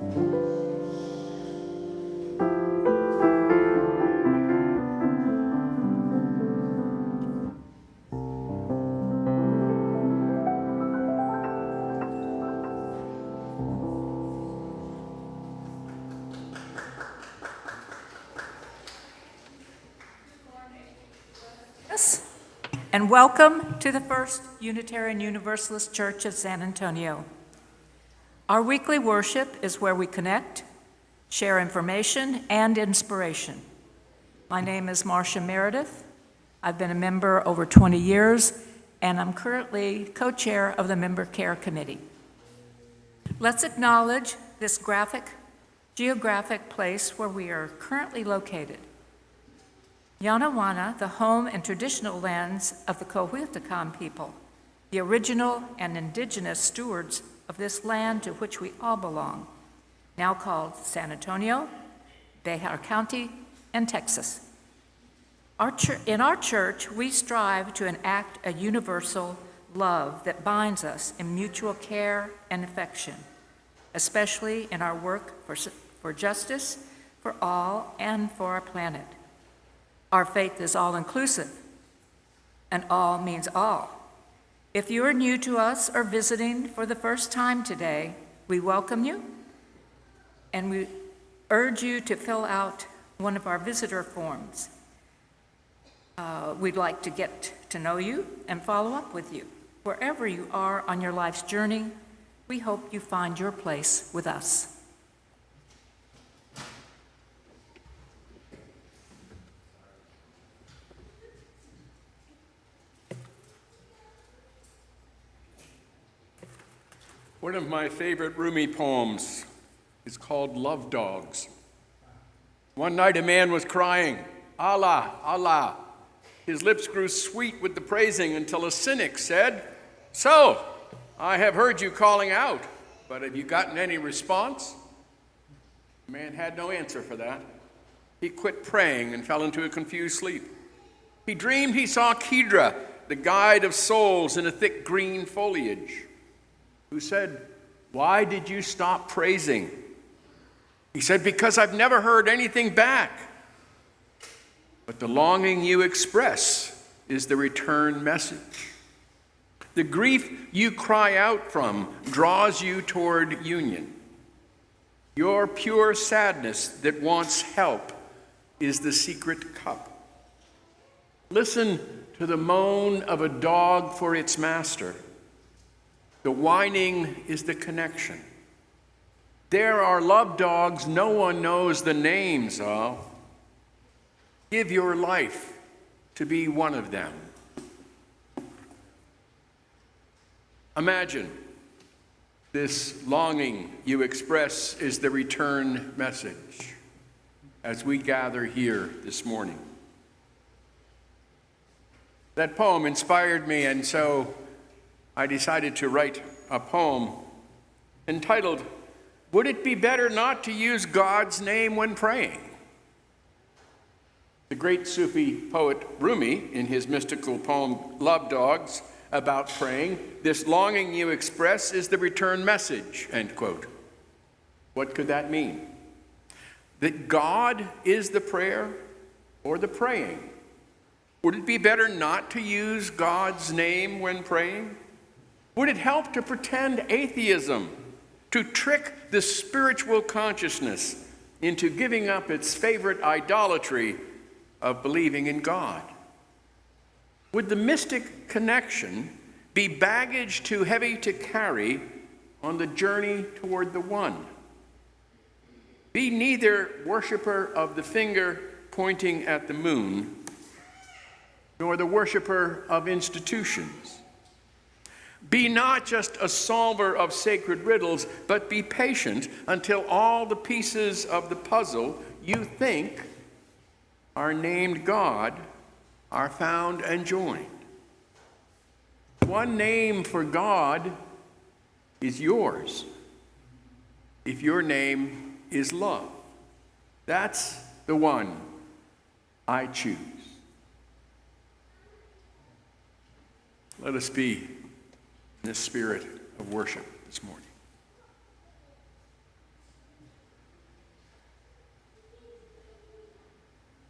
And welcome to the First Unitarian Universalist Church of San Antonio. Our weekly worship is where we connect, share information, and inspiration. My name is Marsha Meredith. I've been a member over 20 years, and I'm currently co-chair of the Member Care Committee. Let's acknowledge this geographic place where we are currently located. Yanawana, the home and traditional lands of the Coahuiltecan people, the original and indigenous stewards of this land to which we all belong, now called San Antonio, Bexar County, and Texas. In our church, we strive to enact a universal love that binds us in mutual care and affection, especially in our work for justice for all and for our planet. Our faith is all-inclusive, and all means all. If you are new to us or visiting for the first time today, we welcome you, and we urge you to fill out one of our visitor forms. We'd like to get to know you and follow up with you. Wherever you are on your life's journey, we hope you find your place with us. One of my favorite Rumi poems is called Love Dogs. One night a man was crying, Allah, Allah. His lips grew sweet with the praising until a cynic said, "So, I have heard you calling out, but have you gotten any response?" The man had no answer for that. He quit praying and fell into a confused sleep. He dreamed he saw Kedra, the guide of souls in a thick green foliage, who said, "Why did you stop praising?" He said, "Because I've never heard anything back." But the longing you express is the return message. The grief you cry out from draws you toward union. Your pure sadness that wants help is the secret cup. Listen to the moan of a dog for its master. The whining is the connection. There are love dogs no one knows the names of. Give your life to be one of them. Imagine this longing you express is the return message as we gather here this morning. That poem inspired me, and so I decided to write a poem entitled, "Would it be better not to use God's name when praying?" The great Sufi poet Rumi, in his mystical poem Love Dogs, about praying, "This longing you express is the return message," end quote. What could that mean? That God is the prayer or the praying? Would it be better not to use God's name when praying? Would it help to pretend atheism, to trick the spiritual consciousness into giving up its favorite idolatry of believing in God? Would the mystic connection be baggage too heavy to carry on the journey toward the one? Be neither worshiper of the finger pointing at the moon, nor the worshiper of institutions. Be not just a solver of sacred riddles, but be patient until all the pieces of the puzzle you think are named God are found and joined. One name for God is yours, if your name is love. That's the one I choose. Let us be in the spirit of worship this morning.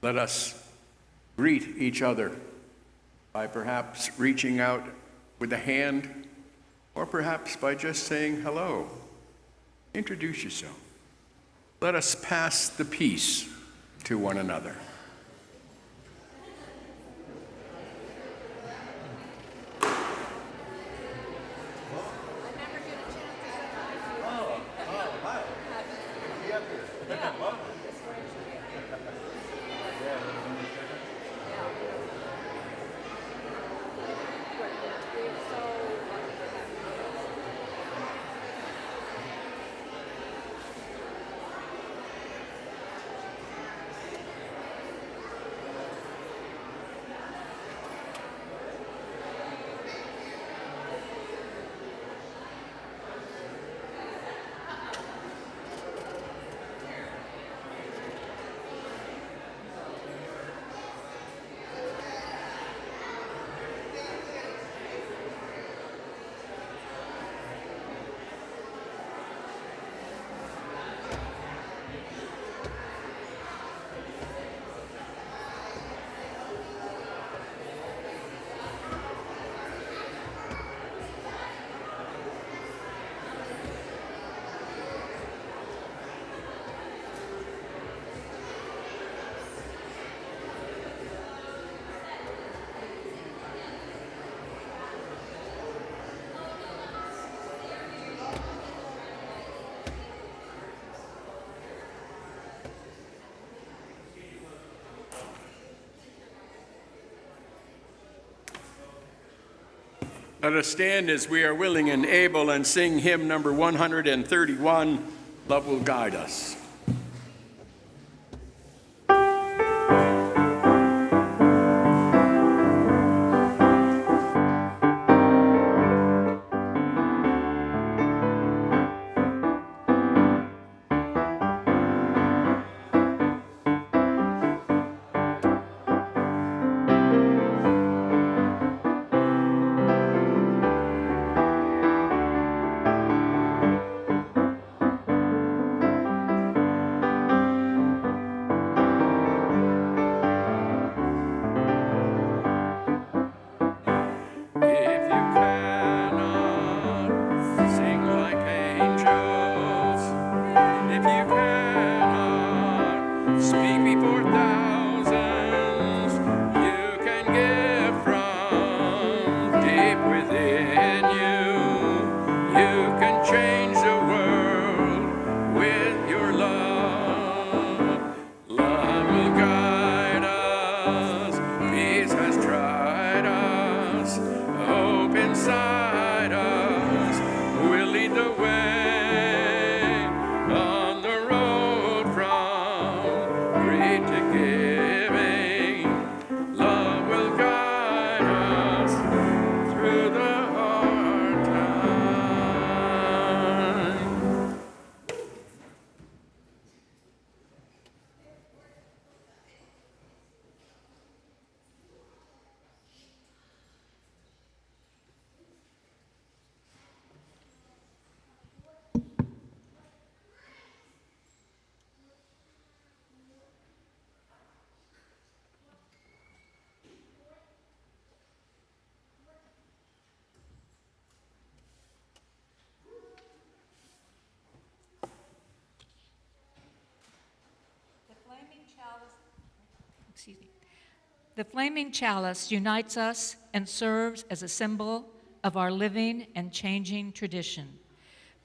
Let us greet each other by perhaps reaching out with a hand, or perhaps by just saying hello. Introduce yourself. Let us pass the peace to one another. Let us stand as we are willing and able and sing hymn number 131, Love Will Guide Us. The flaming chalice unites us and serves as a symbol of our living and changing tradition.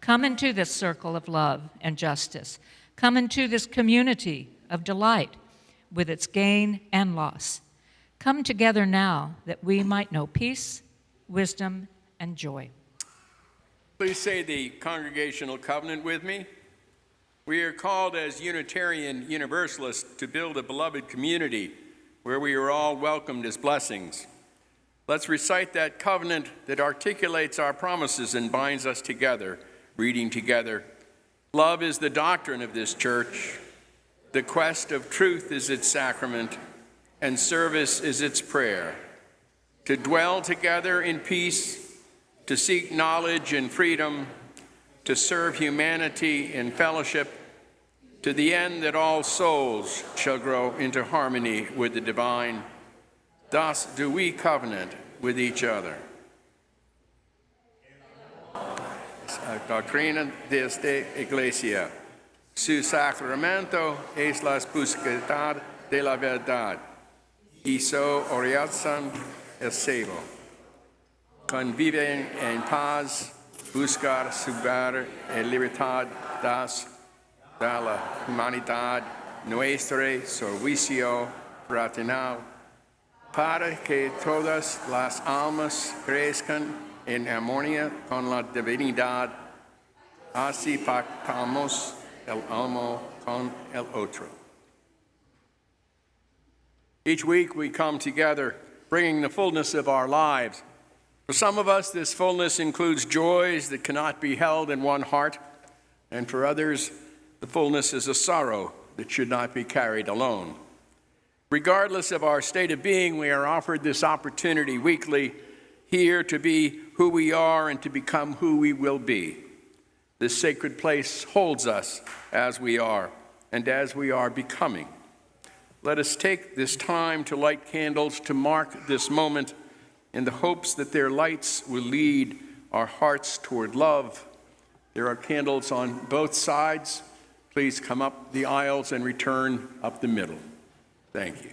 Come into this circle of love and justice. Come into this community of delight with its gain and loss. Come together now that we might know peace, wisdom, and joy. Please say the Congregational Covenant with me. We are called as Unitarian Universalists to build a beloved community where we are all welcomed as blessings. Let's recite that covenant that articulates our promises and binds us together, reading together. Love is the doctrine of this church. The quest of truth is its sacrament, and service is its prayer. To dwell together in peace, to seek knowledge and freedom, to serve humanity in fellowship, to the end that all souls shall grow into harmony with the divine. Thus do we covenant with each other. Doctrina de esta Iglesia. Su sacramento es la búsqueda de la verdad. Y su oración el cebo. Conviven en paz, buscar subir en libertad das de la humanidad, nuestro servicio fraternal, para que todas las almas crezcan en armonía con la divinidad, así pactamos el uno con el otro. Each week we come together bringing the fullness of our lives. For some of us, this fullness includes joys that cannot be held in one heart, and for others, the fullness is a sorrow that should not be carried alone. Regardless of our state of being, we are offered this opportunity weekly here to be who we are and to become who we will be. This sacred place holds us as we are and as we are becoming. Let us take this time to light candles to mark this moment in the hopes that their lights will lead our hearts toward love. There are candles on both sides. Please come up the aisles and return up the middle. Thank you.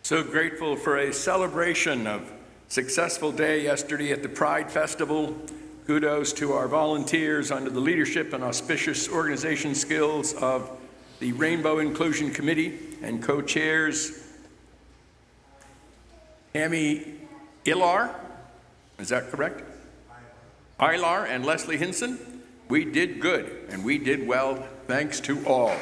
So grateful for a celebration of successful day yesterday at the Pride Festival. Kudos to our volunteers under the leadership and auspicious organization skills of the Rainbow Inclusion Committee and co-chairs Jaime Ilar, is that correct? Ilar and Leslie Hinson. We did good and we did well, thanks to all.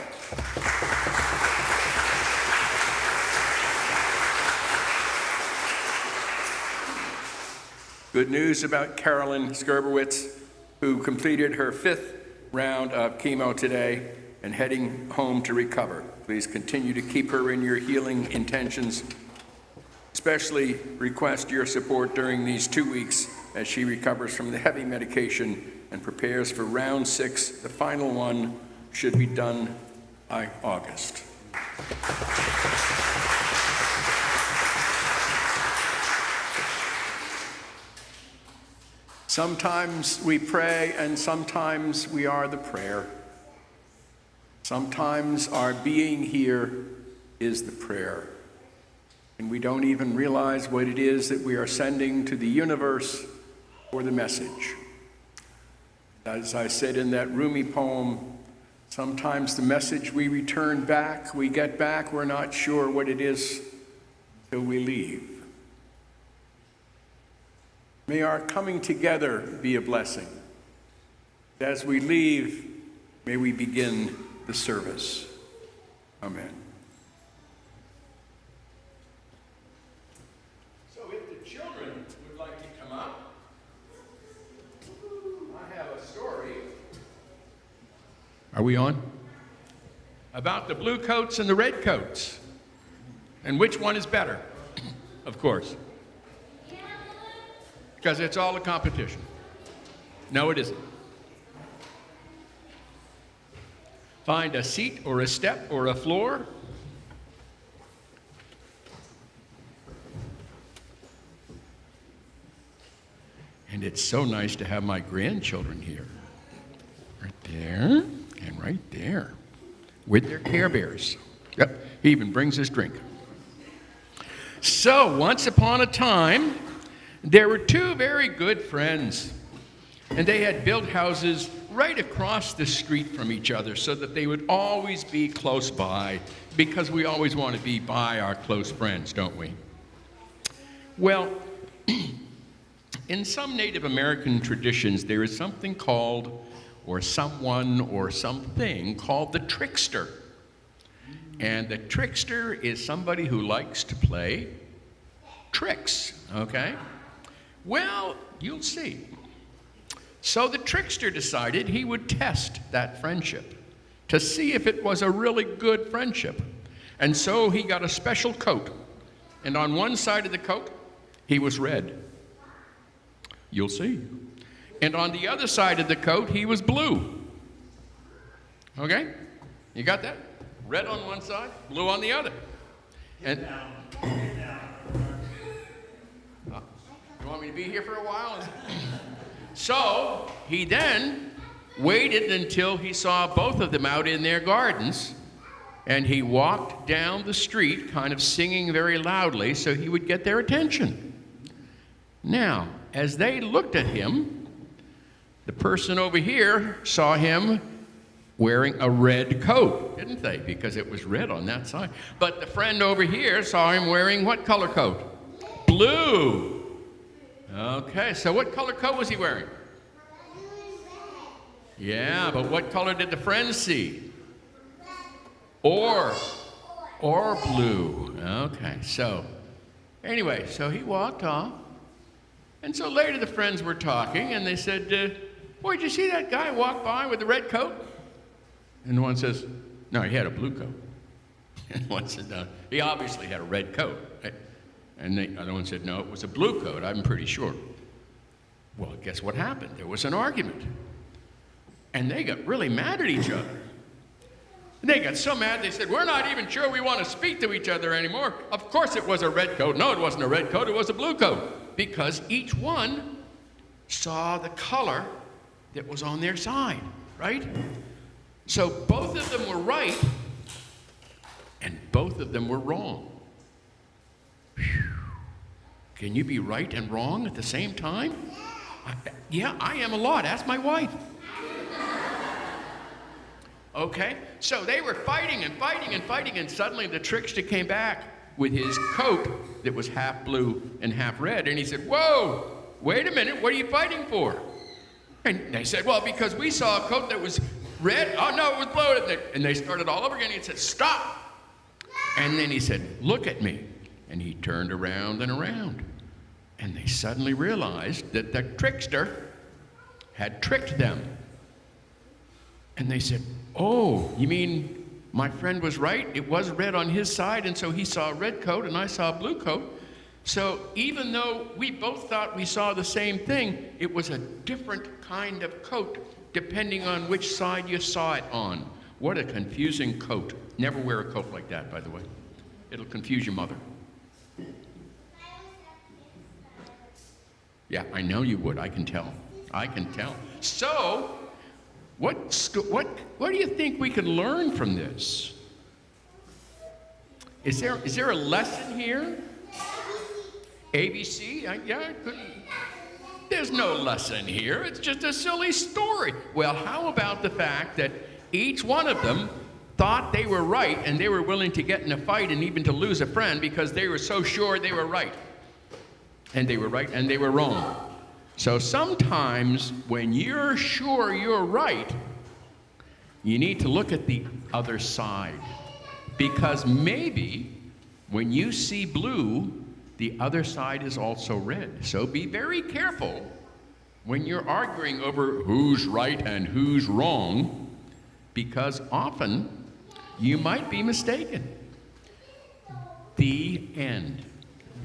Good news about Carolyn Skerberwitz, who completed her 5th round of chemo today and heading home to recover. Please continue to keep her in your healing intentions. Especially request your support during these 2 weeks as she recovers from the heavy medication and prepares for round 6. The final one should be done by August. Sometimes we pray and sometimes we are the prayer. Sometimes our being here is the prayer. And we don't even realize what it is that we are sending to the universe or the message. As I said in that Rumi poem, sometimes the message we return back, we get back, we're not sure what it is till we leave. May our coming together be a blessing. As we leave, may we begin the service. Amen. So if the children would like to come up, I have a story. Are we on? About the blue coats and the red coats. And which one is better? Of course. Because it's all a competition. No, it isn't. Find a seat or a step or a floor. And it's so nice to have my grandchildren here. Right there and right there. With their Care Bears. Yep, he even brings his drink. So, once upon a time, there were 2 very good friends, and they had built houses right across the street from each other so that they would always be close by, because we always want to be by our close friends, don't we? Well, in some Native American traditions, there is something called, or someone, or something called the trickster. And the trickster is somebody who likes to play tricks, okay? Well, you'll see. So the trickster decided he would test that friendship to see if it was a really good friendship. And so he got a special coat. And on one side of the coat, he was red. You'll see. And on the other side of the coat, he was blue. Okay? You got that? Red on one side, blue on the other. And you want me to be here for a while? So he then waited until he saw both of them out in their gardens, and he walked down the street kind of singing very loudly so he would get their attention. Now, as they looked at him, the person over here saw him wearing a red coat, didn't they? Because it was red on that side. But the friend over here saw him wearing what color coat? Blue. Okay, so what color coat was he wearing? Yeah, but what color did the friend see? Or blue. Okay, so anyway, so he walked off. And so later the friends were talking, and they said, boy, did you see that guy walk by with the red coat? And the one says, no, he had a blue coat. And one said, no, he obviously had a red coat. And the other one said, no, it was a blue coat, I'm pretty sure. Well, guess what happened? There was an argument. And they got really mad at each other. And they got so mad, they said, we're not even sure we want to speak to each other anymore. Of course it was a red coat. No, it wasn't a red coat, it was a blue coat. Because each one saw the color that was on their side, right? So both of them were right, and both of them were wrong. Can you be right and wrong at the same time? Yeah, I am a lot. Ask my wife. Okay, so they were fighting and fighting and fighting, and suddenly the trickster came back with his coat that was half blue and half red, and he said, "Whoa, wait a minute, what are you fighting for?" And they said, "Well, because we saw a coat that was red." "Oh, no, it was blue." And they started all over again. He said, "Stop." And then he said, "Look at me." And he turned around and around. And they suddenly realized that the trickster had tricked them. And they said, "Oh, you mean my friend was right? It was red on his side, and so he saw a red coat and I saw a blue coat. So even though we both thought we saw the same thing, it was a different kind of coat depending on which side you saw it on." What a confusing coat. Never wear a coat like that, by the way. It'll confuse your mother. Yeah, I know you would. I can tell. I can tell. So, what do you think we can learn from this? Is there a lesson here? ABC? Yeah, it could. There's no lesson here. It's just a silly story. Well, how about the fact that each one of them thought they were right, and they were willing to get in a fight and even to lose a friend because they were so sure they were right. And they were right and they were wrong. So sometimes when you're sure you're right, you need to look at the other side. Because maybe when you see blue, the other side is also red. So be very careful when you're arguing over who's right and who's wrong, because often you might be mistaken. The end.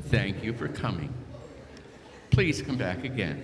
Thank you for coming. Please come back again.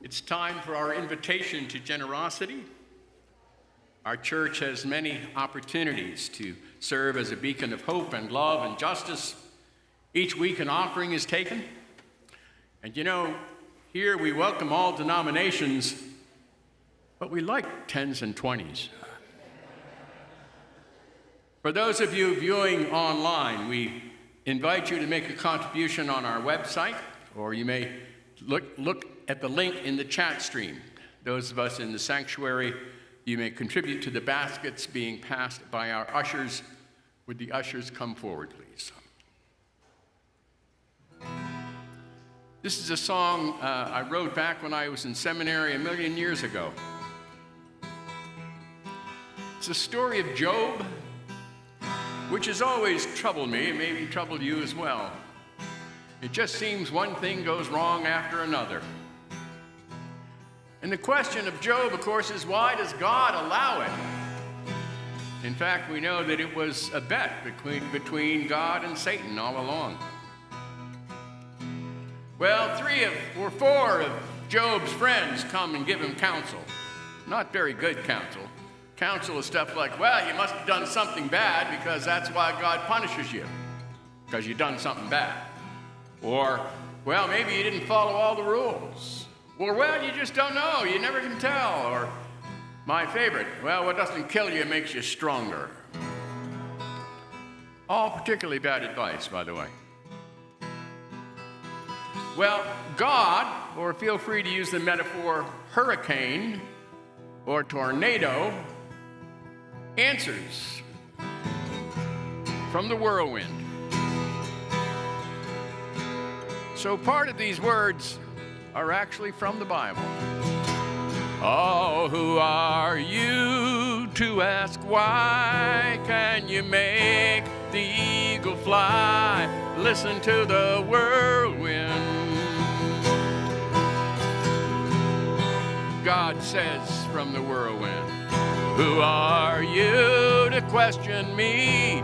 It's time for our invitation to generosity. Our church has many opportunities to serve as a beacon of hope and love and justice. Each week an offering is taken. And you know, here we welcome all denominations, but we like 10s and 20s. For those of you viewing online, we invite you to make a contribution on our website, or you may look at the link in the chat stream. Those of us in the sanctuary, you may contribute to the baskets being passed by our ushers. Would the ushers come forward, please? This is a song I wrote back when I was in seminary 1,000,000 years ago. It's a story of Job, which has always troubled me, and maybe troubled you as well. It just seems one thing goes wrong after another. And the question of Job, of course, is why does God allow it? In fact, we know that it was a bet between God and Satan all along. Well, 3 or 4 of Job's friends come and give him counsel. Not very good counsel. Counsel is stuff like, well, you must have done something bad because that's why God punishes you, because you've done something bad. Or, well, maybe you didn't follow all the rules. Or, well, you just don't know. You never can tell. Or, my favorite, well, what doesn't kill you makes you stronger. All particularly bad advice, by the way. Well, God, or feel free to use the metaphor hurricane or tornado, answers from the whirlwind. So part of these words are actually from the Bible. Oh, who are you to ask why? Can you make the eagle fly? Listen to the whirlwind. God says from the whirlwind, who are you to question me?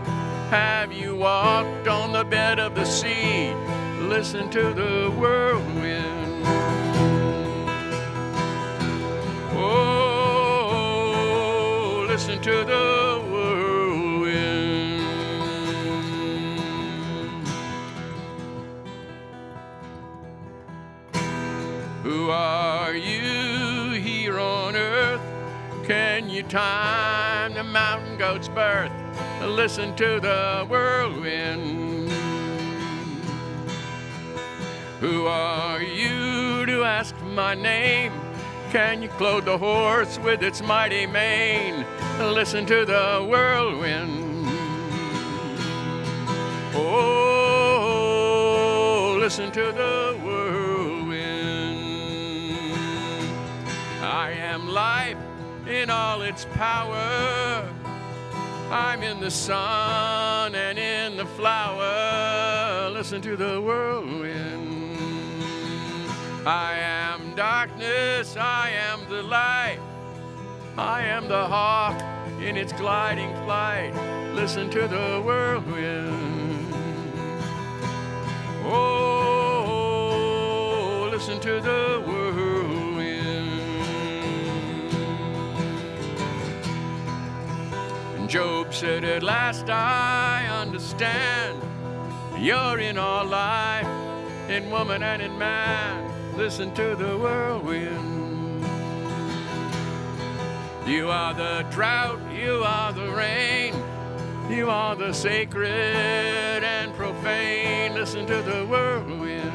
Have you walked on the bed of the sea? Listen to the whirlwind. Oh, listen to the whirlwind. Who are you here on earth? Can you time the mountain goat's birth? Listen to the whirlwind. Who are you to ask my name? Can you clothe the horse with its mighty mane? Listen to the whirlwind. Oh, listen to the whirlwind. I am life in all its power. I'm in the sun and in the flower. Listen to the whirlwind. I am darkness, I am the light. I am the hawk in its gliding flight. Listen to the whirlwind. Oh, listen to the whirlwind. And Job said, at last I understand. You're in all life, in woman and in man. Listen to the whirlwind. You are the drought, you are the rain, you are the sacred and profane. Listen to the whirlwind.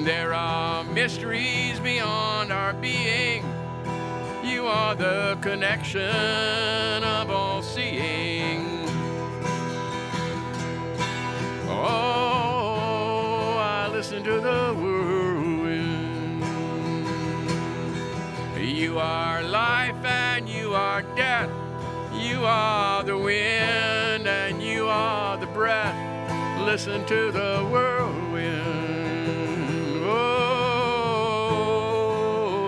There are mysteries beyond our being. You are the connection of all seeing. Oh, I listen to the whirlwind. You are life and you are death. You are the wind and you are the breath. Listen to the whirlwind. Oh,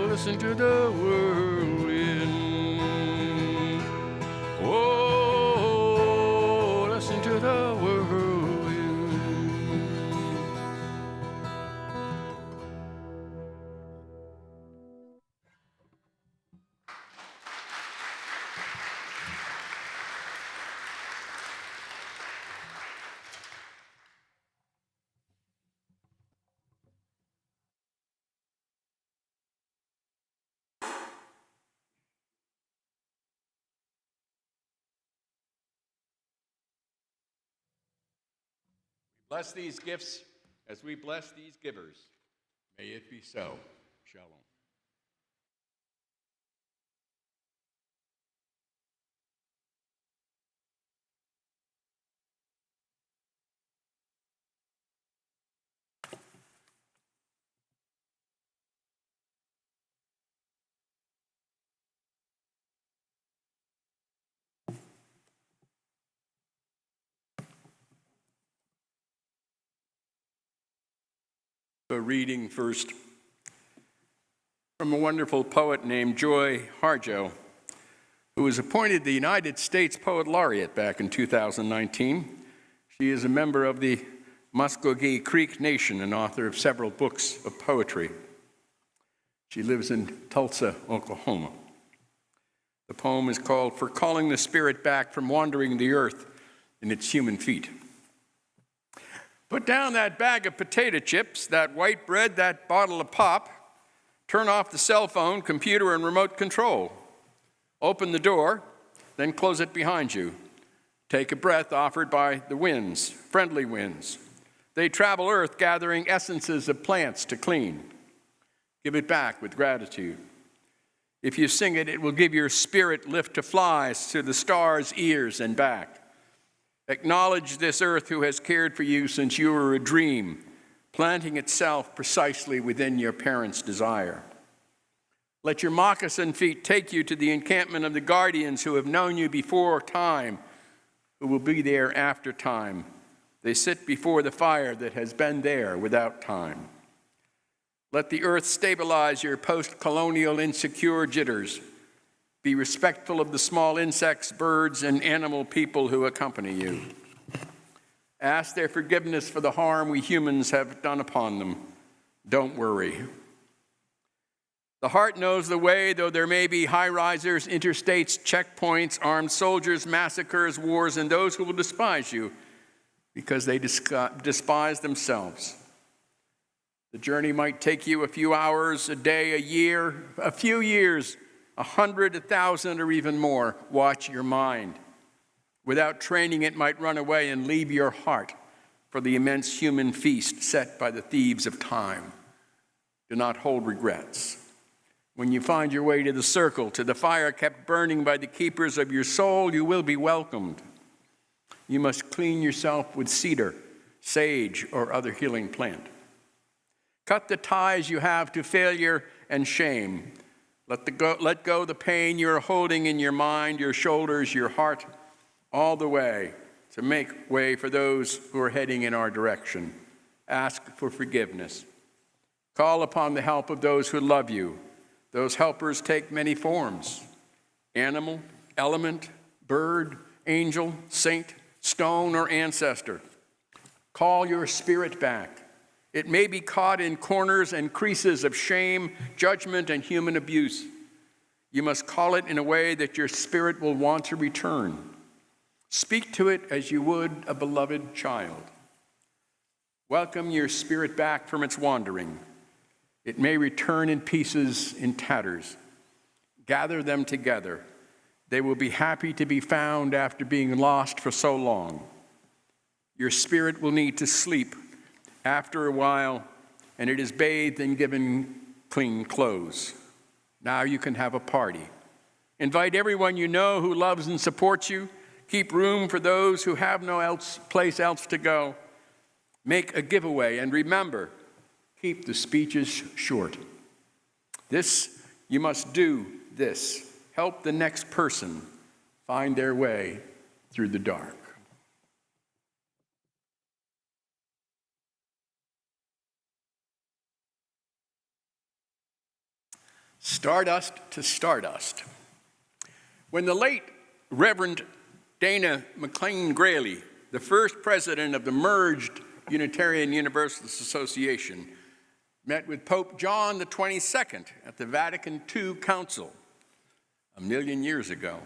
listen to the whirlwind. Oh, listen to the whirlwind. Bless these gifts as we bless these givers. May it be so. Shalom. A reading first from a wonderful poet named Joy Harjo, who was appointed the United States Poet Laureate back in 2019. She is a member of the Muskogee Creek Nation and author of several books of poetry. She lives in Tulsa, Oklahoma. The poem is called "For Calling the Spirit Back from Wandering the Earth in Its Human Feet." Put down that bag of potato chips, that white bread, that bottle of pop. Turn off the cell phone, computer, and remote control. Open the door, then close it behind you. Take a breath offered by the winds, friendly winds. They travel earth, gathering essences of plants to clean. Give it back with gratitude. If you sing it, it will give your spirit lift to fly to the stars' ears and back. Acknowledge this earth who has cared for you since you were a dream, planting itself precisely within your parents' desire. Let your moccasin feet take you to the encampment of the guardians who have known you before time, who will be there after time. They sit before the fire that has been there without time. Let the earth stabilize your post-colonial insecure jitters. Be respectful of the small insects, birds, and animal people who accompany you. Ask their forgiveness for the harm we humans have done upon them. Don't worry. The heart knows the way, though there may be high-risers, interstates, checkpoints, armed soldiers, massacres, wars, and those who will despise you because they despise themselves. The journey might take you a few hours, a day, a year, a few years, 100, 1,000, or even more. Watch your mind. Without training, it might run away and leave your heart for the immense human feast set by the thieves of time. Do not hold regrets. When you find your way to the circle, to the fire kept burning by the keepers of your soul, you will be welcomed. You must clean yourself with cedar, sage, or other healing plant. Cut the ties you have to failure and shame. Let go the pain you're holding in your mind, your shoulders, your heart, all the way to make way for those who are heading in our direction. Ask for forgiveness. Call upon the help of those who love you. Those helpers take many forms: animal, element, bird, angel, saint, stone, or ancestor. Call your spirit back. It may be caught in corners and creases of shame, judgment, and human abuse. You must call it in a way that your spirit will want to return. Speak to it as you would a beloved child. Welcome your spirit back from its wandering. It may return in pieces, in tatters. Gather them together. They will be happy to be found after being lost for so long. Your spirit will need to sleep after a while, and it is bathed and given clean clothes. Now you can have a party. Invite everyone you know who loves and supports you. Keep room for those who have no place else to go. Make a giveaway, and remember, keep the speeches short. You must do this. Help the next person find their way through the dark. Stardust to Stardust. When the late Reverend Dana McLean Grayley, the first president of the merged Unitarian Universalist Association, met with Pope John the 22nd at the Vatican II Council 1,000,000 years ago,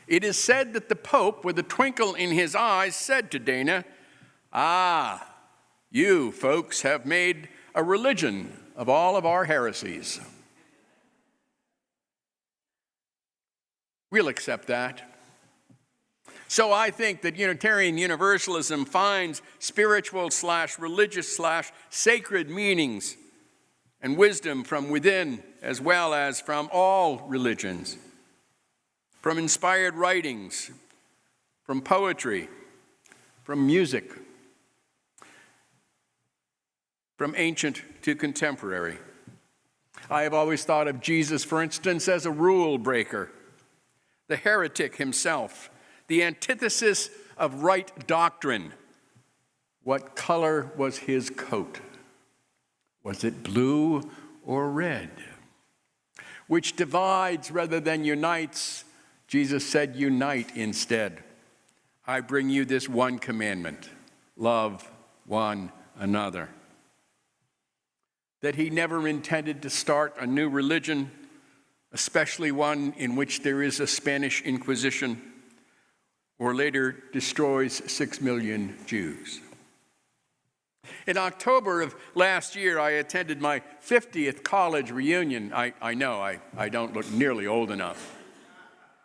it is said that the Pope, with a twinkle in his eyes, said to Dana, you folks have made a religion of all of our heresies. We'll accept that. So I think that Unitarian Universalism finds spiritual/religious/sacred meanings and wisdom from within as well as from all religions, from inspired writings, from poetry, from music, from ancient to contemporary. I have always thought of Jesus, for instance, as a rule breaker, the heretic himself, the antithesis of right doctrine. What color was his coat? Was it blue or red? Which divides rather than unites? Jesus said, unite instead. I bring you this one commandment: love one another. That he never intended to start a new religion, especially one in which there is a Spanish Inquisition, or later destroys 6 million Jews. In October of last year, I attended my 50th college reunion. I know I don't look nearly old enough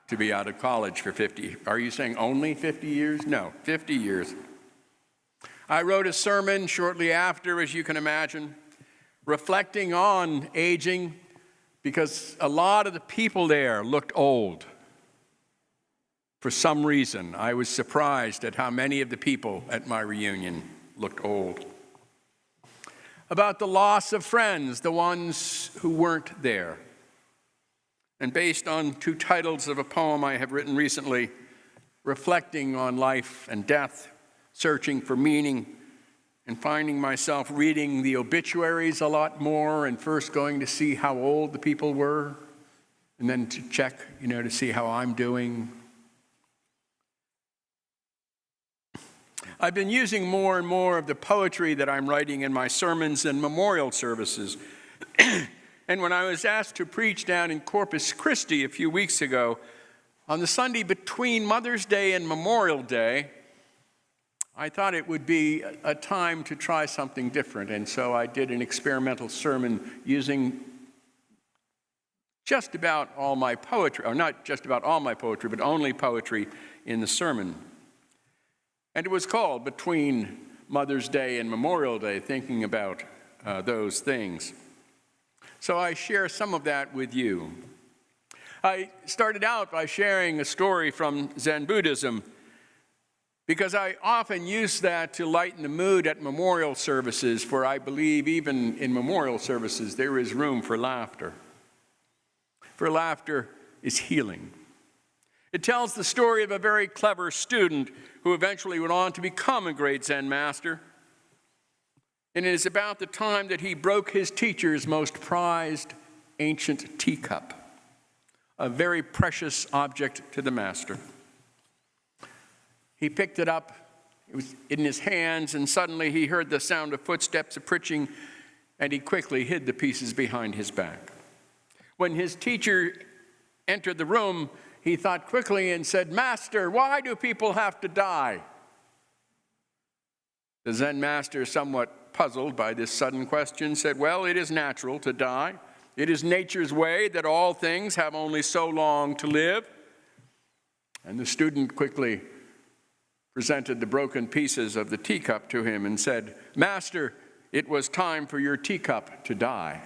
to be out of college for 50. Are you saying only 50 years? No, 50 years. I wrote a sermon shortly after, as you can imagine, reflecting on aging, because a lot of the people there looked old. For some reason, I was surprised at how many of the people at my reunion looked old. about the loss of friends, the ones who weren't there. And based on 2 titles of a poem I have written recently, reflecting on life and death, searching for meaning, and finding myself reading the obituaries a lot more and first going to see how old the people were, and then to check, to see how I'm doing. I've been using more and more of the poetry that I'm writing in my sermons and memorial services. And when I was asked to preach down in Corpus Christi a few weeks ago, on the Sunday between Mother's Day and Memorial Day, I thought it would be a time to try something different. And so I did an experimental sermon using just about all my poetry, or not just about all my poetry, but only poetry in the sermon. And it was called Between Mother's Day and Memorial Day, thinking about those things. So I share some of that with you. I started out by sharing a story from Zen Buddhism because I often use that to lighten the mood at memorial services, for I believe even in memorial services there is room for laughter. For laughter is healing. It tells the story of a very clever student who eventually went on to become a great Zen master. And it is about the time that he broke his teacher's most prized ancient teacup, a very precious object to the master. He picked it up, it was in his hands, and suddenly he heard the sound of footsteps approaching, and he quickly hid the pieces behind his back. When his teacher entered the room, he thought quickly and said, "Master, why do people have to die?" The Zen master, somewhat puzzled by this sudden question, said, "Well, it is natural to die. It is nature's way that all things have only so long to live." And the student quickly presented the broken pieces of the teacup to him and said, "Master, it was time for your teacup to die."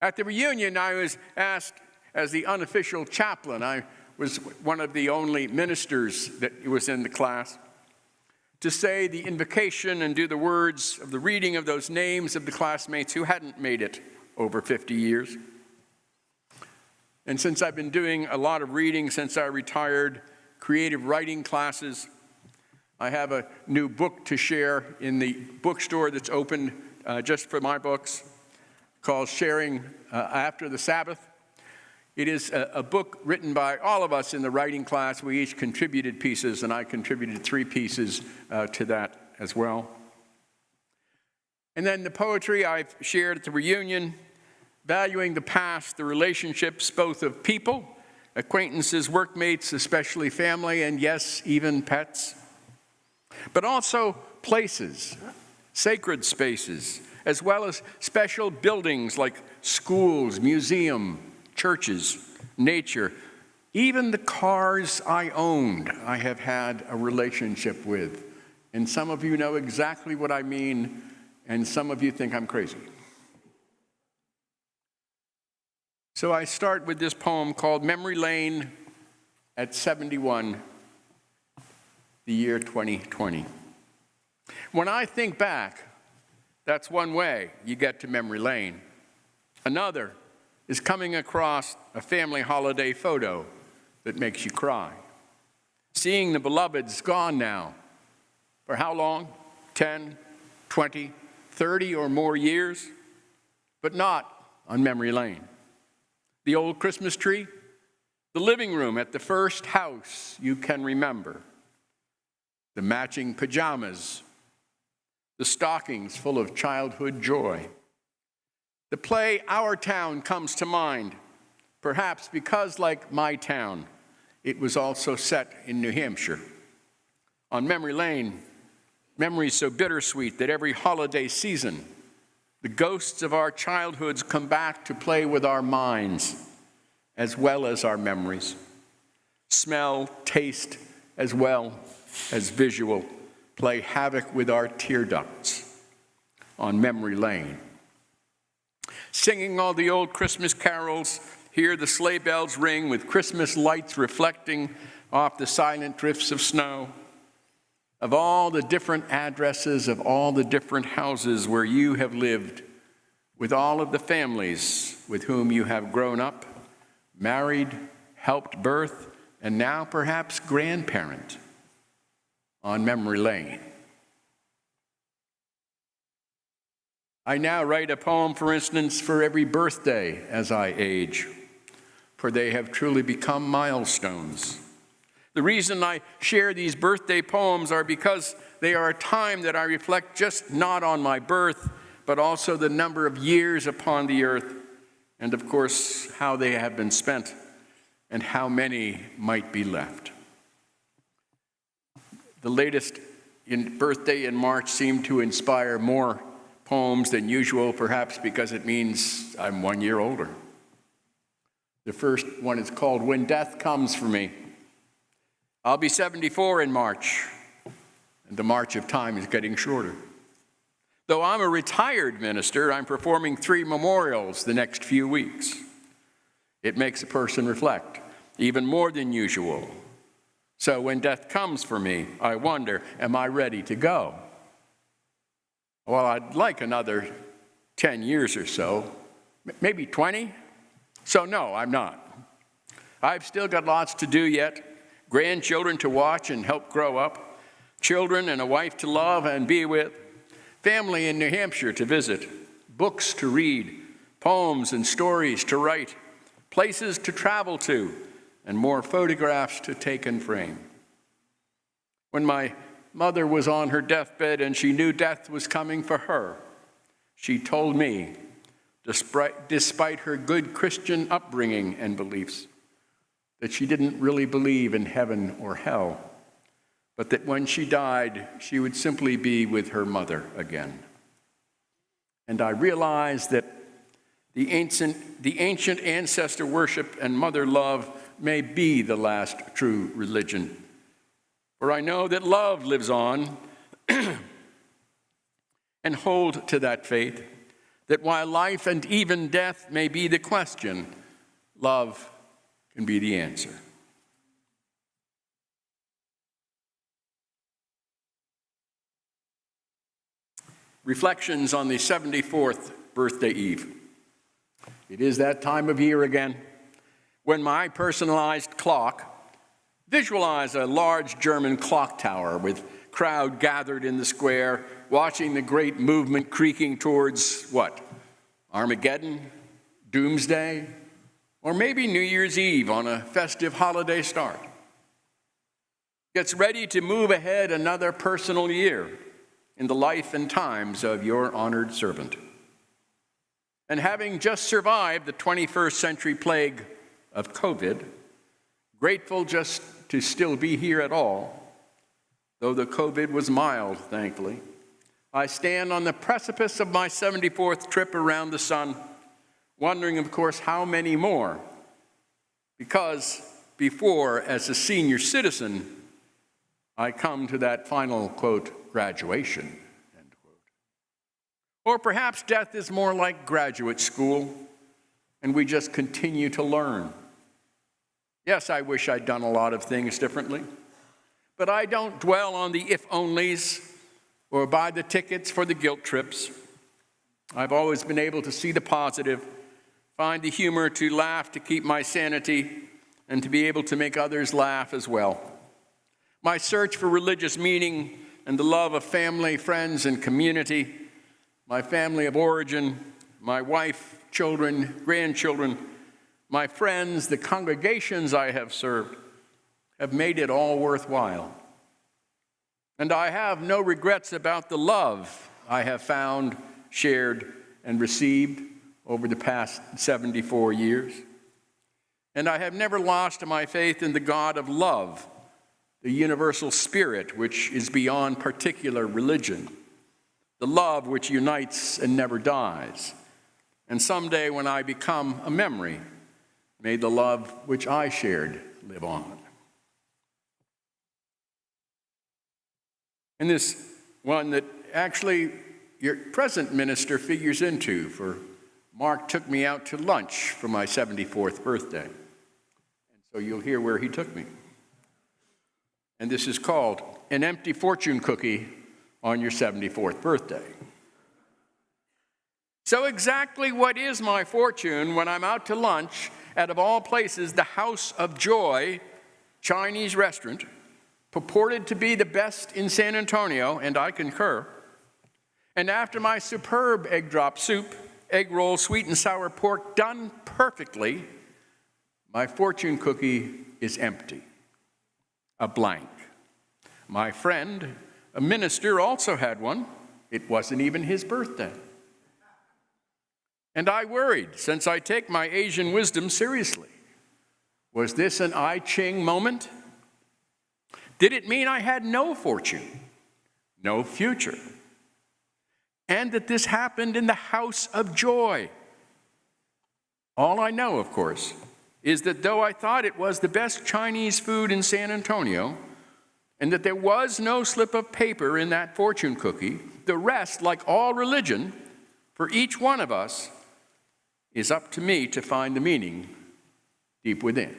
At the reunion, I was asked as the unofficial chaplain. I was one of the only ministers that was in the class, to say the invocation and do the words of the reading of those names of the classmates who hadn't made it over 50 years. And since I've been doing a lot of reading since I retired, creative writing classes, I have a new book to share in the bookstore that's open just for my books, called Sharing After the Sabbath. It is a book written by all of us in the writing class. We each contributed pieces, and I contributed 3 pieces to that as well. And then the poetry I've shared at the reunion, valuing the past, the relationships both of people, acquaintances, workmates, especially family, and yes, even pets. But also places, sacred spaces, as well as special buildings like schools, museum, churches, nature. Even the cars I owned, I have had a relationship with. And some of you know exactly what I mean, and some of you think I'm crazy. So I start with this poem called Memory Lane at 71, the year 2020. When I think back, that's one way you get to memory lane. Another is coming across a family holiday photo that makes you cry. Seeing the beloveds gone now. For how long? 10, 20, 30 or more years? But not on memory lane. The old Christmas tree, the living room at the first house you can remember, the matching pajamas, the stockings full of childhood joy. The play Our Town comes to mind, perhaps because, like my town, it was also set in New Hampshire. On memory lane, memories so bittersweet that every holiday season, the ghosts of our childhoods come back to play with our minds as well as our memories. Smell, taste, as well as visual, play havoc with our tear ducts on memory lane. Singing all the old Christmas carols, hear the sleigh bells ring with Christmas lights reflecting off the silent drifts of snow. of all the different addresses of all the different houses where you have lived, with all of the families with whom you have grown up, married, helped birth, and now perhaps grandparent on memory lane. I now write a poem, for instance, for every birthday as I age, for they have truly become milestones. The reason I share these birthday poems are because they are a time that I reflect just not on my birth, but also the number of years upon the earth, and of course, how they have been spent and how many might be left. The latest birthday in March seemed to inspire more poems than usual, perhaps because it means I'm 1 year older. The first one is called When Death Comes for Me. I'll be 74 in March, and the march of time is getting shorter. Though I'm a retired minister, I'm performing 3 memorials the next few weeks. It makes a person reflect, even more than usual. So when death comes for me, I wonder, am I ready to go? Well, I'd like another 10 years or so, maybe 20. So no, I'm not. I've still got lots to do yet. Grandchildren to watch and help grow up, children and a wife to love and be with, family in New Hampshire to visit, books to read, poems and stories to write, places to travel to, and more photographs to take and frame. When my mother was on her deathbed and she knew death was coming for her, she told me, despite her good Christian upbringing and beliefs, that she didn't really believe in heaven or hell, but that when she died, she would simply be with her mother again. And I realized that the ancient ancestor worship and mother love may be the last true religion. For I know that love lives on, and hold to that faith, that while life and even death may be the question, love can be the answer. Reflections on the 74th birthday eve. It is that time of year again when my personalized clock, visualize a large German clock tower with crowd gathered in the square, watching the great movement creaking towards what? Armageddon? Doomsday? Or maybe New Year's Eve on a festive holiday start. Gets ready to move ahead another personal year in the life and times of your honored servant. And having just survived the 21st century plague of COVID, grateful just to still be here at all, though the COVID was mild, thankfully, I stand on the precipice of my 74th trip around the sun, wondering, of course, how many more, because before, as a senior citizen, I come to that final, quote, graduation, end quote. Or perhaps death is more like graduate school, and we just continue to learn. Yes, I wish I'd done a lot of things differently, but I don't dwell on the if-onlys or buy the tickets for the guilt trips. I've always been able to see the positive, find the humor to laugh to keep my sanity, and to be able to make others laugh as well. My search for religious meaning and the love of family, friends, and community, my family of origin, my wife, children, grandchildren, my friends, the congregations I have served, have made it all worthwhile. And I have no regrets about the love I have found, shared, and received over the past 74 years. And I have never lost my faith in the God of love, the universal spirit which is beyond particular religion, the love which unites and never dies. And someday when I become a memory, may the love which I shared live on. And this one that actually your present minister figures into, for Mark took me out to lunch for my 74th birthday. And so you'll hear where he took me. And this is called An Empty Fortune Cookie on Your 74th Birthday. So exactly what is my fortune when I'm out to lunch at, of all places, the House of Joy Chinese restaurant, purported to be the best in San Antonio, and I concur. And after my superb egg drop soup, egg roll, sweet and sour pork done perfectly, my fortune cookie is empty, a blank. My friend, a minister, also had one. It wasn't even his birthday. And I worried, since I take my Asian wisdom seriously. Was this an I Ching moment? Did it mean I had no fortune, no future? And that this happened in the House of Joy? All I know, of course, is that though I thought it was the best Chinese food in San Antonio, and that there was no slip of paper in that fortune cookie, the rest, like all religion, for each one of us, is up to me to find the meaning deep within.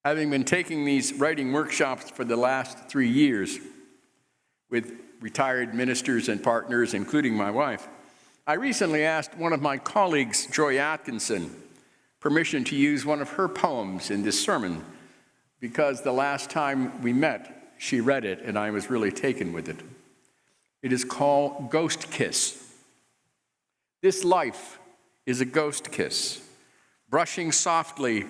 Having been taking these writing workshops for the last 3 years with retired ministers and partners, including my wife, I recently asked one of my colleagues, Joy Atkinson, permission to use one of her poems in this sermon, because the last time we met, she read it, and I was really taken with it. It is called Ghost Kiss. This life is a ghost kiss, brushing softly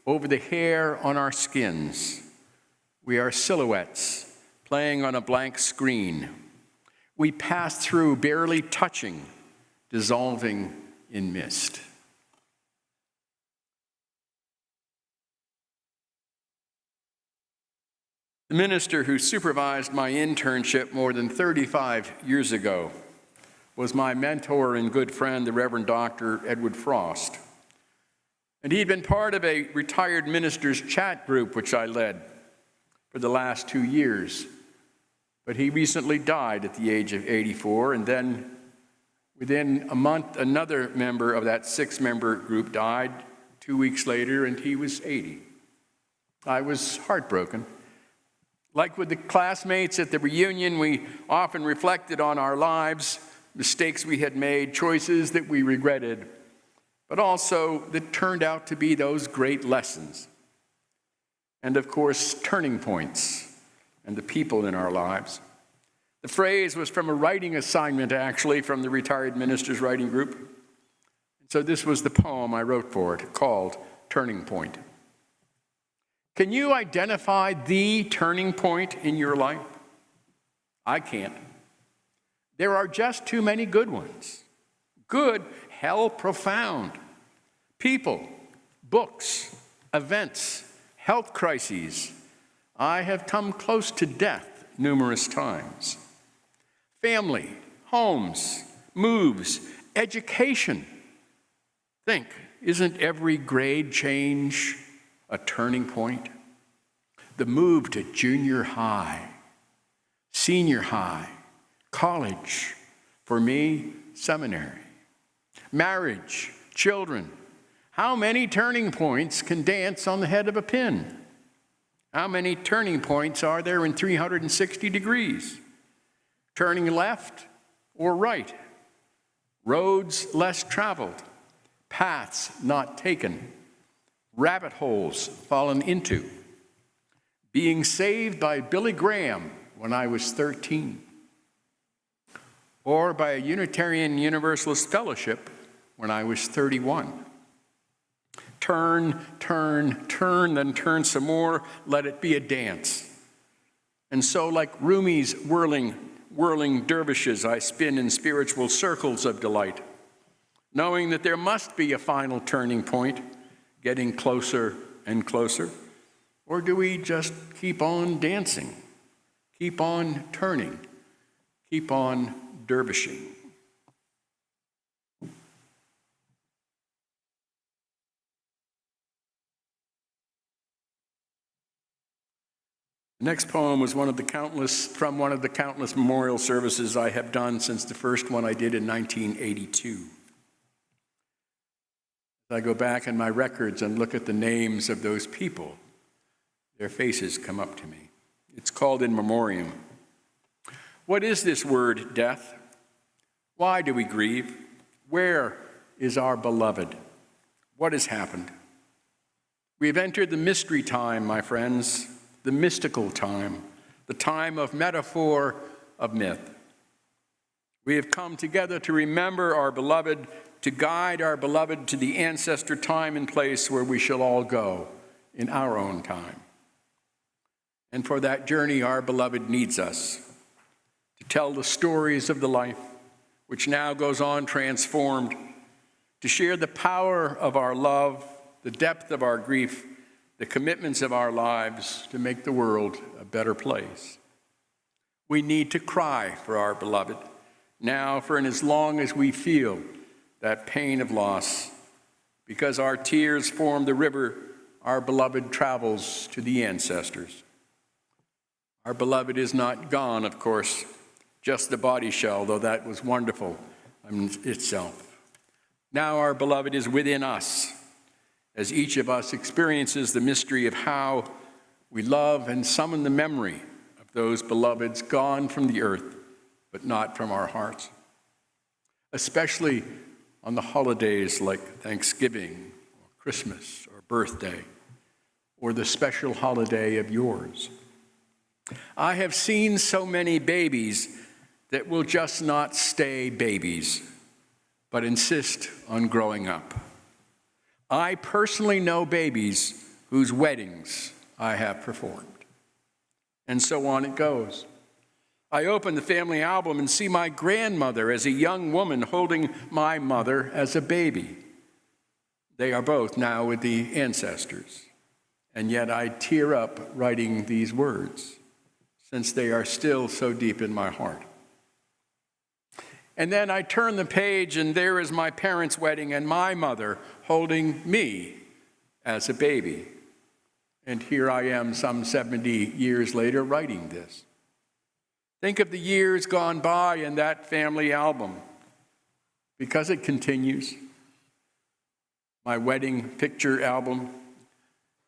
over the hair on our skins. We are silhouettes playing on a blank screen. We pass through, barely touching, dissolving in mist. The minister who supervised my internship more than 35 years ago was my mentor and good friend, the Reverend Dr. Edward Frost. And he'd been part of a retired minister's chat group, which I led for the last 2 years. But he recently died at the age of 84, and then within a month, another member of that 6-member group died 2 weeks later, and he was 80. I was heartbroken. Like with the classmates at the reunion, we often reflected on our lives, mistakes we had made, choices that we regretted, but also that turned out to be those great lessons. And of course, turning points and the people in our lives. The phrase was from a writing assignment, actually, from the retired ministers' writing group. So this was the poem I wrote for it, called Turning Point. Can you identify the turning point in your life? I can't. There are just too many good ones. Good, hell profound. People, books, events, health crises. I have come close to death numerous times. Family, homes, moves, education. Think, isn't every grade change a turning point? The move to junior high, senior high, college, for me, seminary, marriage, children. How many turning points can dance on the head of a pin? How many turning points are there in 360 degrees? Turning left or right? Roads less traveled, paths not taken, rabbit holes fallen into, being saved by Billy Graham when I was 13, or by a Unitarian Universalist fellowship when I was 31. Turn, turn, turn, then turn some more, let it be a dance. And so like Rumi's whirling dervishes, I spin in spiritual circles of delight, knowing that there must be a final turning point, getting closer and closer? Or do we just keep on dancing, keep on turning, keep on dervishing? The next poem was from one of the countless memorial services I have done since the first one I did in 1982. As I go back in my records and look at the names of those people, their faces come up to me. It's called in memoriam. What is this word, death? Why do we grieve? Where is our beloved? What has happened? We have entered the mystery time, my friends, the mystical time, the time of metaphor, of myth. We have come together to remember our beloved, to guide our beloved to the ancestor time and place where we shall all go in our own time. And for that journey, our beloved needs us to tell the stories of the life which now goes on transformed, to share the power of our love, the depth of our grief, the commitments of our lives to make the world a better place. We need to cry for our beloved now, for as long as we feel that pain of loss, because our tears form the river our beloved travels to the ancestors. Our beloved is not gone, of course, just the body shell, though that was wonderful in itself. Now our beloved is within us, as each of us experiences the mystery of how we love and summon the memory of those beloveds gone from the earth, but not from our hearts. Especially on the holidays like Thanksgiving, or Christmas, or birthday, or the special holiday of yours. I have seen so many babies that will just not stay babies, but insist on growing up. I personally know babies whose weddings I have performed. And so on it goes. I open the family album and see my grandmother as a young woman holding my mother as a baby. They are both now with the ancestors. And yet I tear up writing these words, since they are still so deep in my heart. And then I turn the page, and there is my parents' wedding and my mother holding me as a baby. And here I am some 70 years later writing this. Think of the years gone by in that family album, because it continues. My wedding picture album,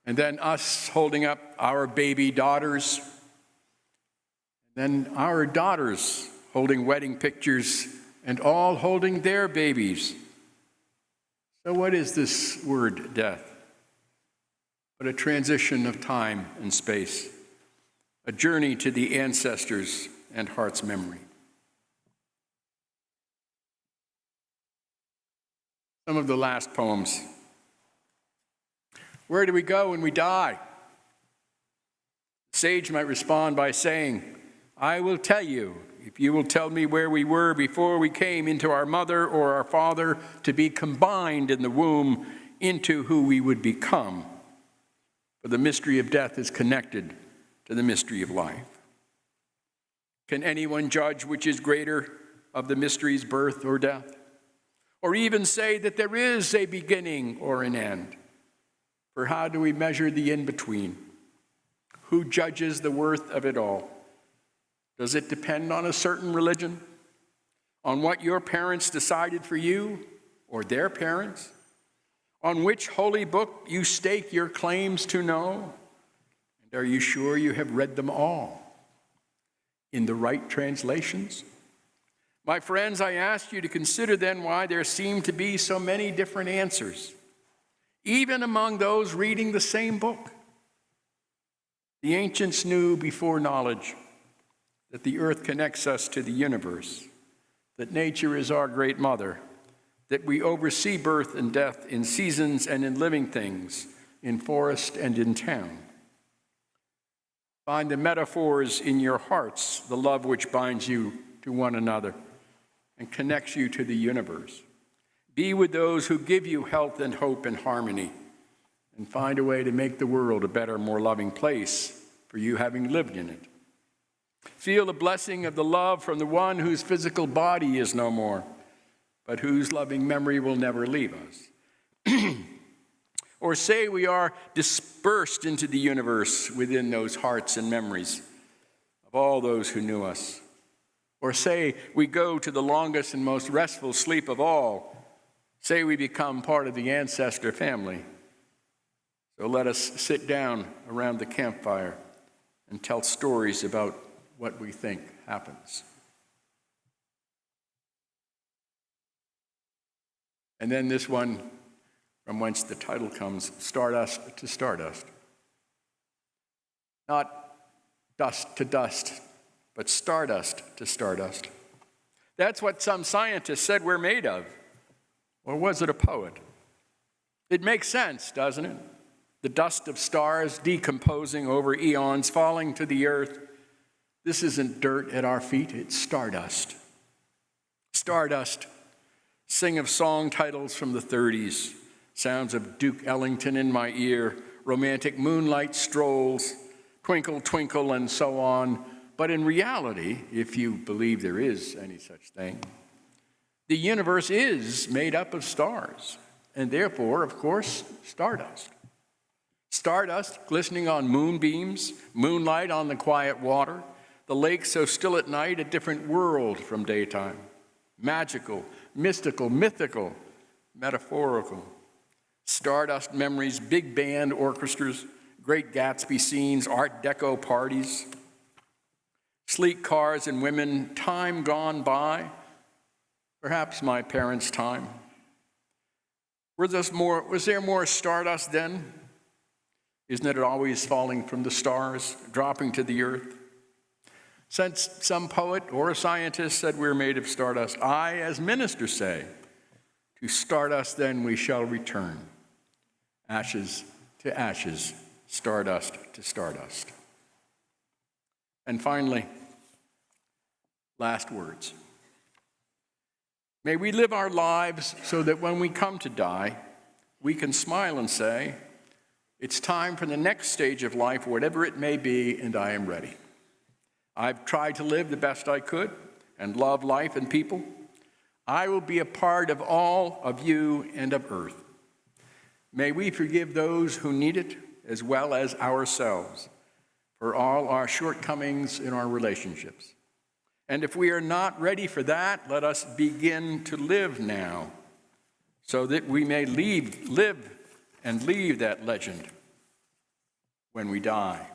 and then us holding up our baby daughters, then our daughters holding wedding pictures and all holding their babies. So what is this word, death? But a transition of time and space, a journey to the ancestors and heart's memory. Some of the last poems. Where do we go when we die? The sage might respond by saying, I will tell you, if you will tell me where we were before we came into our mother or our father to be combined in the womb into who we would become. For the mystery of death is connected to the mystery of life. Can anyone judge which is greater of the mysteries, birth or death? Or even say that there is a beginning or an end? For how do we measure the in-between? Who judges the worth of it all? Does it depend on a certain religion? On what your parents decided for you or their parents? On which holy book you stake your claims to know? And are you sure you have read them all in the right translations? My friends, I ask you to consider then why there seem to be so many different answers, even among those reading the same book. The ancients knew before knowledge that the earth connects us to the universe, that nature is our great mother, that we oversee birth and death in seasons and in living things, in forest and in town. Find the metaphors in your hearts, the love which binds you to one another and connects you to the universe. Be with those who give you health and hope and harmony, and find a way to make the world a better, more loving place for you having lived in it. Feel the blessing of the love from the one whose physical body is no more, but whose loving memory will never leave us. Or say we are dispersed into the universe within those hearts and memories of all those who knew us. Or say we go to the longest and most restful sleep of all, Say we become part of the ancestor family. So let us sit down around the campfire and tell stories about what we think happens. And then this one, from whence the title comes, Stardust to Stardust. Not dust to dust, but stardust to stardust. That's what some scientists said we're made of. Or was it a poet? It makes sense, doesn't it? The dust of stars decomposing over eons, falling to the earth. This isn't dirt at our feet, it's stardust. Stardust. Sing of song titles from the 30s. Sounds of Duke Ellington in my ear. Romantic moonlight strolls. Twinkle, twinkle, and so on. But in reality, if you believe there is any such thing, the universe is made up of stars, and therefore, of course, stardust. Stardust glistening on moonbeams, moonlight on the quiet water, the lake so still at night, a different world from daytime. Magical, mystical, mythical, metaphorical. Stardust memories, big band orchestras, Great Gatsby scenes, Art Deco parties, sleek cars and women, time gone by, perhaps my parents' time. Was there more stardust then? Isn't it always falling from the stars, dropping to the earth? Since some poet or a scientist said we're made of stardust, I, as minister, say, to stardust then we shall return. Ashes to ashes, stardust to stardust. And finally, last words. May we live our lives so that when we come to die, we can smile and say, it's time for the next stage of life, whatever it may be, and I am ready. I've tried to live the best I could and love life and people. I will be a part of all of you and of earth. May we forgive those who need it as well as ourselves for all our shortcomings in our relationships. And if we are not ready for that, let us begin to live now so that we may live and leave that legend when we die,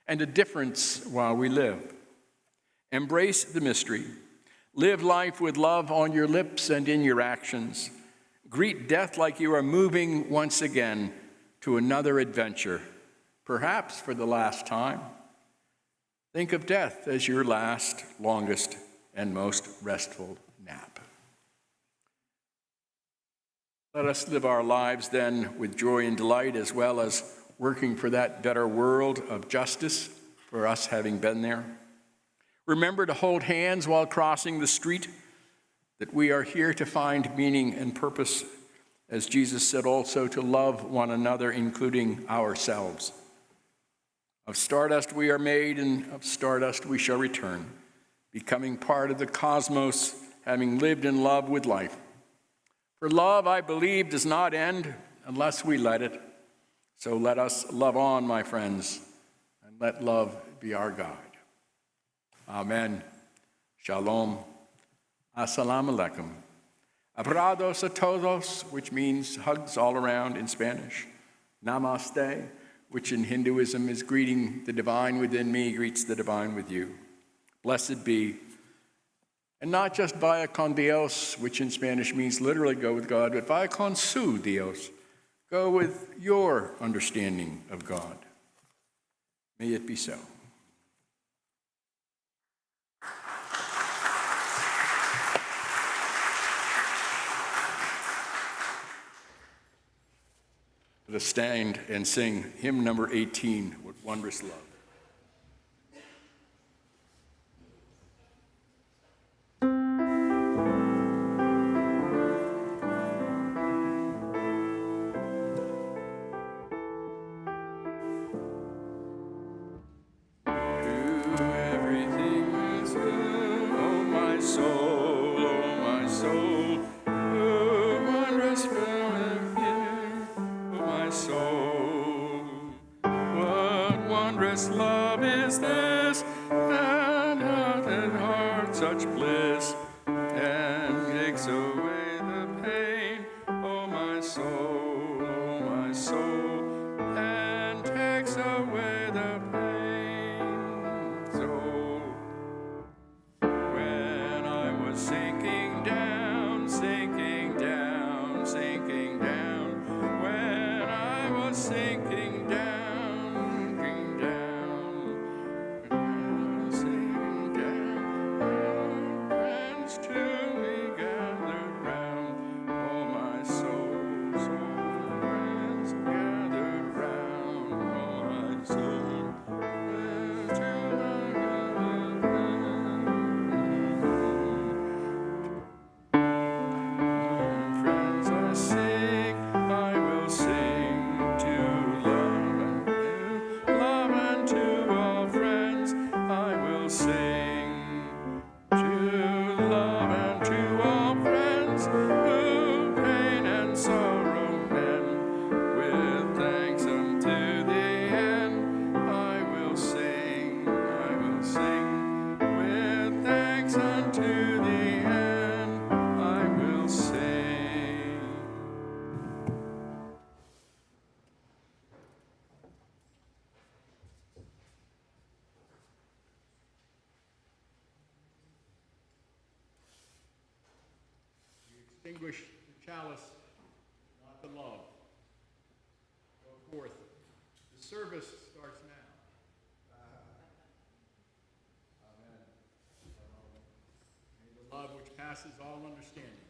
and a difference while we live. Embrace the mystery. Live life with love on your lips and in your actions. Greet death like you are moving once again to another adventure, perhaps for the last time. Think of death as your last, longest, and most restful nap. Let us live our lives then with joy and delight, as well as working for that better world of justice for us having been there. Remember to hold hands while crossing the street, that we are here to find meaning and purpose, as Jesus said also to love one another, including ourselves. Of stardust we are made, and of stardust we shall return, becoming part of the cosmos, having lived in love with life. For love, I believe, does not end unless we let it. So let us love on, my friends, and let love be our guide. Amen. Shalom. Assalamu alaikum. Abrazos a todos, which means hugs all around in Spanish. Namaste, which in Hinduism is greeting the divine within me, greets the divine with you. Blessed be. And not just vaya con Dios, which in Spanish means literally go with God, but vaya con su Dios. Go with your understanding of God. May it be so. Let us stand and sing hymn number 18, What Wondrous Love. Such bliss, and takes away the pain extinguish the chalice, not the love. Go forth. The service starts now. Amen. May the love which passes all understanding